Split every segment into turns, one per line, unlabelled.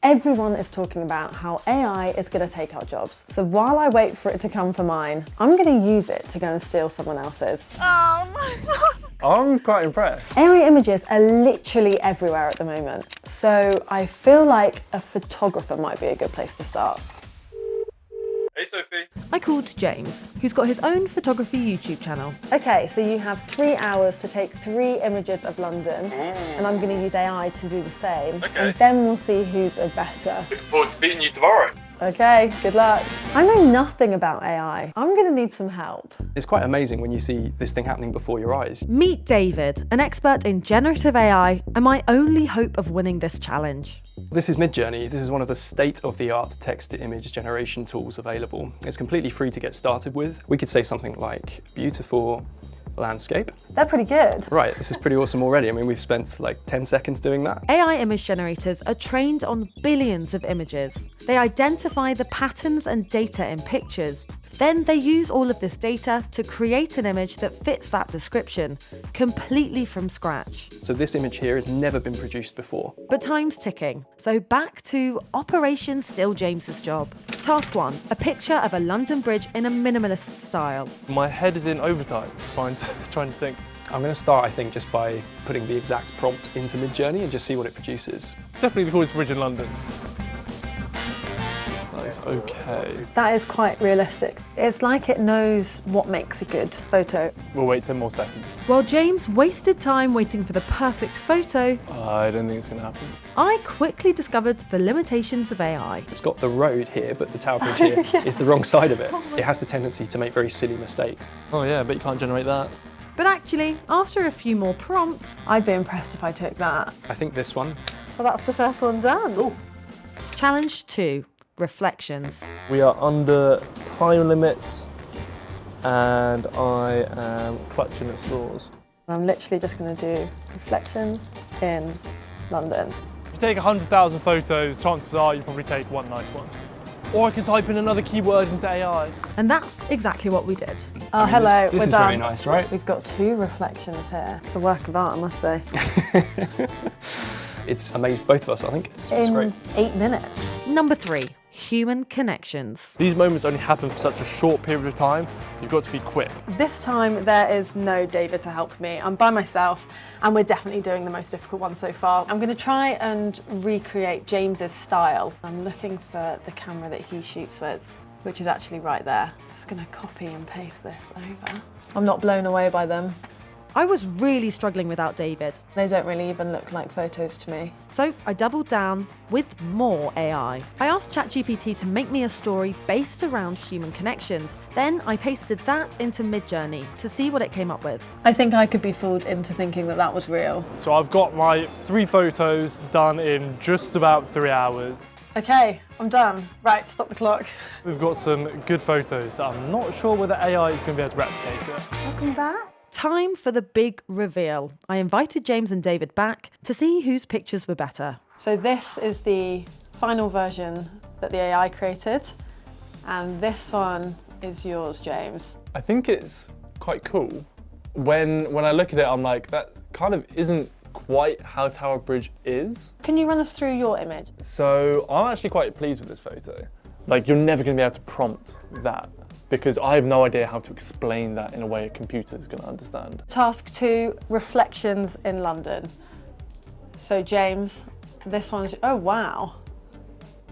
Everyone is talking about how AI is going to take our jobs. So while I wait for it to come for mine, I'm going to use it to go and steal someone else's.
Oh my God.
I'm quite impressed.
AI images are literally everywhere at the moment. So I feel like a photographer might be a good place to start.
Hey, Sophie.
I called James, who's got his own photography YouTube channel.
Okay, so you have 3 hours to take 3 images of London, and I'm going to use AI to do the same.
Okay.
And then we'll see who's a better.
Looking forward to meeting you tomorrow.
Okay, good luck. I know nothing about AI. I'm going to need some help.
It's quite amazing when you see this thing happening before your eyes.
Meet David, an expert in generative AI, and my only hope of winning this challenge.
This is Midjourney. This is one of the state-of-the-art text-to-image generation tools available. It's completely free to get started with. We could say something like beautiful landscape.
They're pretty good.
Right, this is pretty awesome already. I mean, we've spent like 10 seconds doing that.
AI image generators are trained on billions of images. They identify the patterns and data in pictures. Then they use all of this data to create an image that fits that description, completely from scratch.
So this image here has never been produced before.
But time's ticking, so back to Operation Steal James's job. Task 1, a picture of a London bridge in a minimalist style.
My head is in overtime, trying to think.
I'm going to start, I think, just by putting the exact prompt into Midjourney and just see what it produces.
Definitely the coolest bridge in London. That is okay.
That is quite realistic. It's like it knows what makes a good photo.
We'll wait 10 more seconds.
While James wasted time waiting for the perfect photo,
I don't think it's going to happen.
I quickly discovered the limitations of AI.
It's got the road here, but the Tower Bridge here is the wrong side of it. It has the tendency to make very silly mistakes.
Oh yeah, but you can't generate that.
But actually, after a few more prompts,
I'd be impressed if I took that.
I think this one.
Well, that's the first one done. Ooh.
Challenge 2, reflections.
We are under time limits and I am clutching at straws.
I'm literally just going to do reflections in London.
If you take 100,000 photos, chances are you probably take one nice one. Or I can type in another keyword into AI.
And that's exactly what we did.
Oh,
I mean,
hello,
This
we're
is
done.
very nice, right?
We've got 2 reflections here. It's a work of art, I must say.
It's amazed both of us, I think. It's great.
In 8 minutes.
Number 3, human connections.
These moments only happen for such a short period of time. You've got to be quick.
This time there is no David to help me. I'm by myself and we're definitely doing the most difficult one so far. I'm going to try and recreate James's style. I'm looking for the camera that he shoots with, which is actually right there. I'm just going to copy and paste this over. I'm not blown away by them.
I was really struggling without David,
They don't really even look like photos to me.
so I doubled down with more AI. I asked ChatGPT to make me a story based around human connections. Then I pasted that into Midjourney to see what it came up with.
I think I could be fooled into thinking that that was real.
So I've got my 3 photos done in just about 3 hours.
Okay, I'm done. Right, stop the clock.
We've got some good photos that I'm not sure whether AI is going to be able to replicate it.
Welcome back.
Time for the big reveal. I invited James and David back to see whose pictures were better.
So this is the final version that the AI created, and this one is yours, James.
I think it's quite cool. When I look at it, I'm like, that kind of isn't quite how Tower Bridge is.
Can you run us through your image?
So I'm actually quite pleased with this photo. Like, you're never going to be able to prompt that because I have no idea how to explain that in a way a computer's going to understand.
Task 2, reflections in London. So James, this one's, oh wow.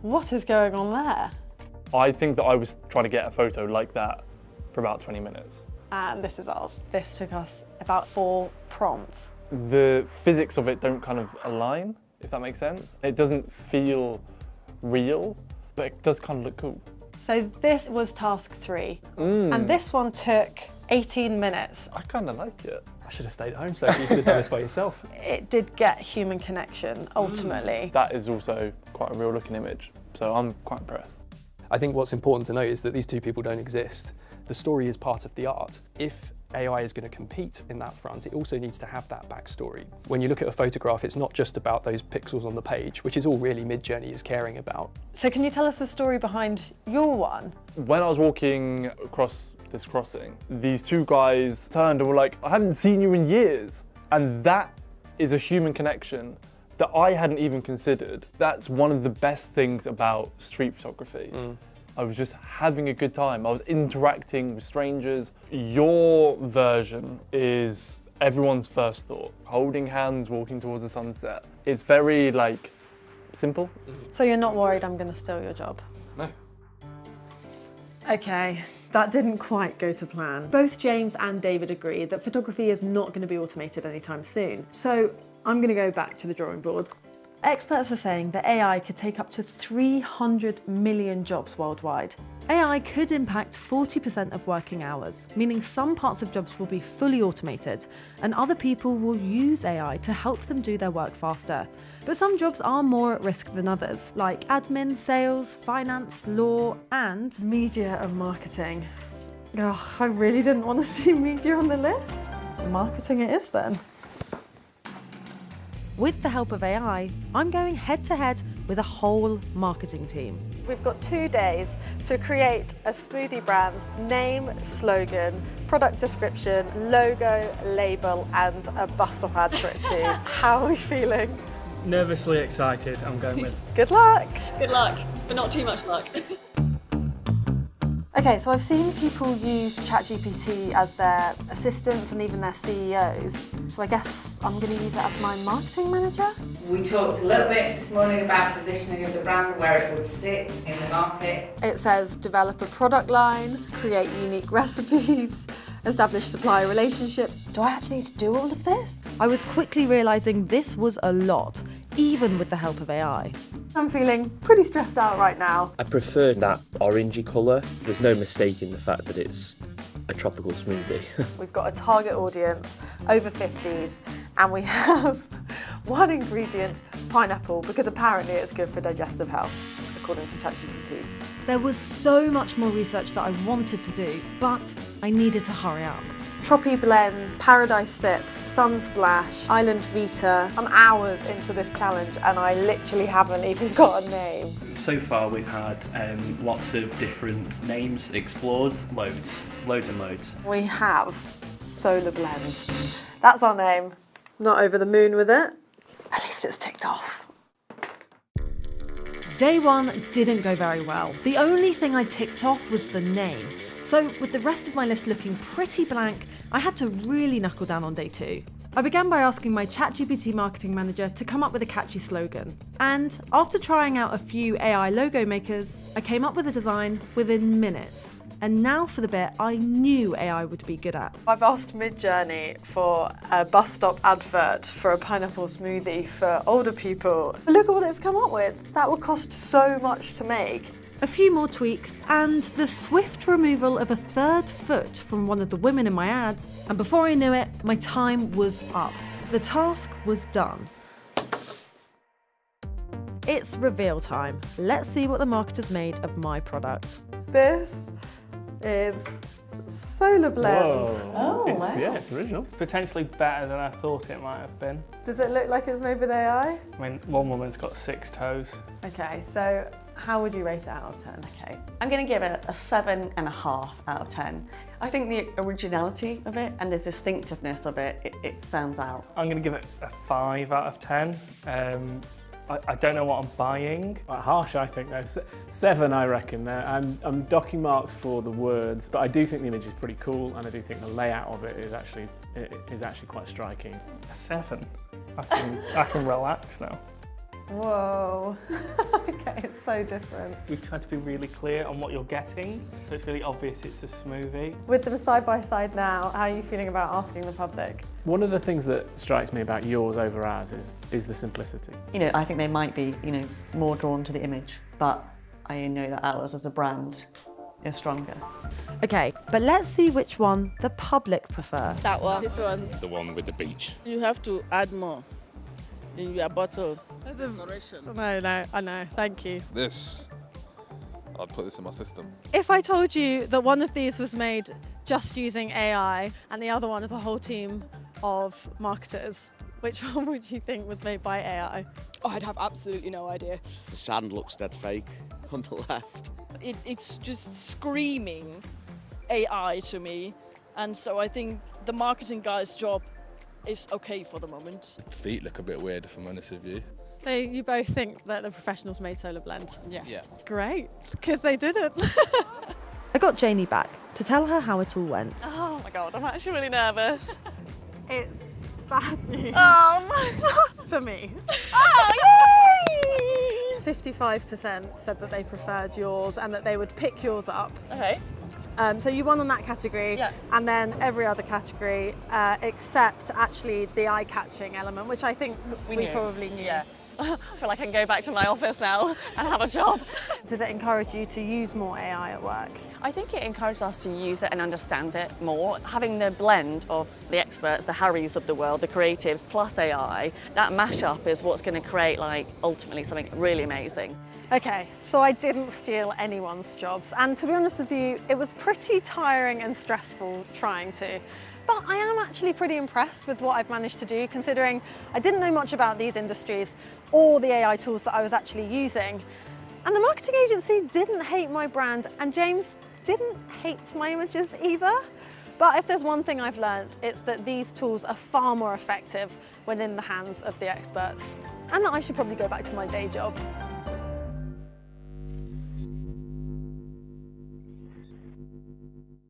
What is going on there?
I think that I was trying to get a photo like that for about 20 minutes.
And this is ours. This took us about 4 prompts.
The physics of it don't kind of align, if that makes sense. It doesn't feel real, but it does kind of look cool.
So this was task 3, and this one took 18 minutes.
I kind of like it.
I should have stayed at home, so you could have done this by yourself.
It did get human connection, ultimately.
That is also quite a real looking image, so I'm quite impressed.
I think what's important to note is that these 2 people don't exist. The story is part of the art. If AI is going to compete in that front, it also needs to have that backstory. When you look at a photograph, it's not just about those pixels on the page, which is all really Midjourney is caring about.
So can you tell us the story behind your one?
When I was walking across this crossing, these 2 guys turned and were like, I haven't seen you in years. And that is a human connection that I hadn't even considered. That's one of the best things about street photography. I was just having a good time. I was interacting with strangers. Your version is everyone's first thought. Holding hands, walking towards the sunset. It's very like simple.
So you're not worried I'm going to steal your job?
No.
Okay, that didn't quite go to plan. Both James and David agree that photography is not going to be automated anytime soon. So I'm going to go back to the drawing board. Experts are saying that AI could take up to 300 million jobs worldwide.
AI could impact 40% of working hours, meaning some parts of jobs will be fully automated and other people will use AI to help them do their work faster. But some jobs are more at risk than others, like admin, sales, finance, law, and
Media and marketing. Oh, I really didn't want to see media on the list. Marketing it is then.
with the help of AI, I'm going head to head with a whole marketing team.
We've got 2 days to create a smoothie brand's name, slogan, product description, logo, label, and a bus stop ad for it too. How are we feeling?
Nervously excited, I'm going with.
Good luck.
Good luck, but not too much luck.
Okay, so I've seen people use ChatGPT as their assistants and even their CEOs. So I guess I'm going to use it as my marketing manager.
We talked a little bit this morning about positioning of the brand, where it would sit in the market.
It says develop a product line, create unique recipes, establish supplier relationships. Do I actually need to do all of this?
I was quickly realising this was a lot, even with the help of AI.
I'm feeling pretty stressed out right now.
I prefer that orangey colour. There's no mistaking the fact that it's a tropical smoothie.
We've got a target audience, over 50s, and we have one ingredient, pineapple, because apparently it's good for digestive health, according to ChatGPT.
There was so much more research that I wanted to do, but I needed to hurry up.
Troppy Blend, Paradise Sips, Sunsplash, Island Vita. I'm hours into this challenge and I literally haven't even got a name.
So far we've had lots of different names explored, loads and loads.
We have Solar Blend. That's our name. Not over the moon with it. At least it's ticked off.
Day one didn't go very well. The only thing I ticked off was the name. So with the rest of my list looking pretty blank, I had to really knuckle down on day two. I began by asking my ChatGPT marketing manager to come up with a catchy slogan. And after trying out a few AI logo makers, I came up with a design within minutes. And now for the bit I knew AI would be good at.
I've asked Midjourney for a bus stop advert for a pineapple smoothie for older people. Look at what it's come up with. That would cost so much to make.
A few more tweaks, and the swift removal of a third foot from one of the women in my ad. And before I knew it, my time was up. The task was done. It's reveal time. Let's see what the marketers made of my product.
This is Solar Blend.
Oh,
It's, yeah, it's original.
potentially better than I thought it might have been.
Does it look like it's made with AI?
I mean, one woman's got 6 toes.
Okay, so how would you rate it out of 10?
Okay, I'm going to give it a 7.5 out of 10. I think the originality of it and the distinctiveness of it, it stands out.
I'm going to give it a 5 out of 10. I don't know what I'm buying.
Quite harsh, I think. 7, I reckon. I'm docking marks for the words, but I do think the image is pretty cool, and I do think the layout of it is actually quite striking.
A 7. I can relax now.
Whoa. Okay, it's so different.
We've tried to be really clear on what you're getting, so it's really obvious it's a smoothie.
With them side by side now, how are you feeling about asking the public?
One of the things that strikes me about yours over ours is the simplicity.
You know, I think they might be, more drawn to the image, but I know that ours as a brand is stronger.
Okay, but let's see which one the public prefer.
That one. This one.
The one with the beach.
You have to add more in your bottle.
No, I know, thank you.
This, I'd put this in my system.
If I told you that one of these was made just using AI and the other one is a whole team of marketers, which one would you think was made by AI?
Oh, I'd have absolutely no idea.
The sand looks dead fake on the left.
It's just screaming AI to me. And so I think the marketing guy's job it's okay for the moment.
Feet look a bit weird, if I'm honest with you.
So you both think that the professionals made Solar Blend?
Yeah.
Great, because they didn't.
I got Janie back to tell her how it all went.
Oh my god, I'm actually really nervous.
It's bad news.
Oh my god!
For me.
Oh, yay!
55% said that they preferred yours and that they would pick yours up.
Okay.
So you won on that category,
Yeah.
and then every other category except actually the eye-catching element, which I think we
knew.
probably knew.
Yeah. I feel like I can go back to my office now and have a job.
Does it encourage you to use more AI at work?
I think it encourages us to use it and understand it more. Having the blend of the experts, the Harrys of the world, the creatives, plus AI, that mashup is what's going to create, like, ultimately something really amazing.
Okay, so I didn't steal anyone's jobs, and to be honest with you, it was pretty tiring and stressful trying to. But I am actually pretty impressed with what I've managed to do, considering I didn't know much about these industries or the AI tools that I was actually using. And the marketing agency didn't hate my brand, and James didn't hate my images either. But if there's one thing I've learned, it's that these tools are far more effective when in the hands of the experts, and that I should probably go back to my day job.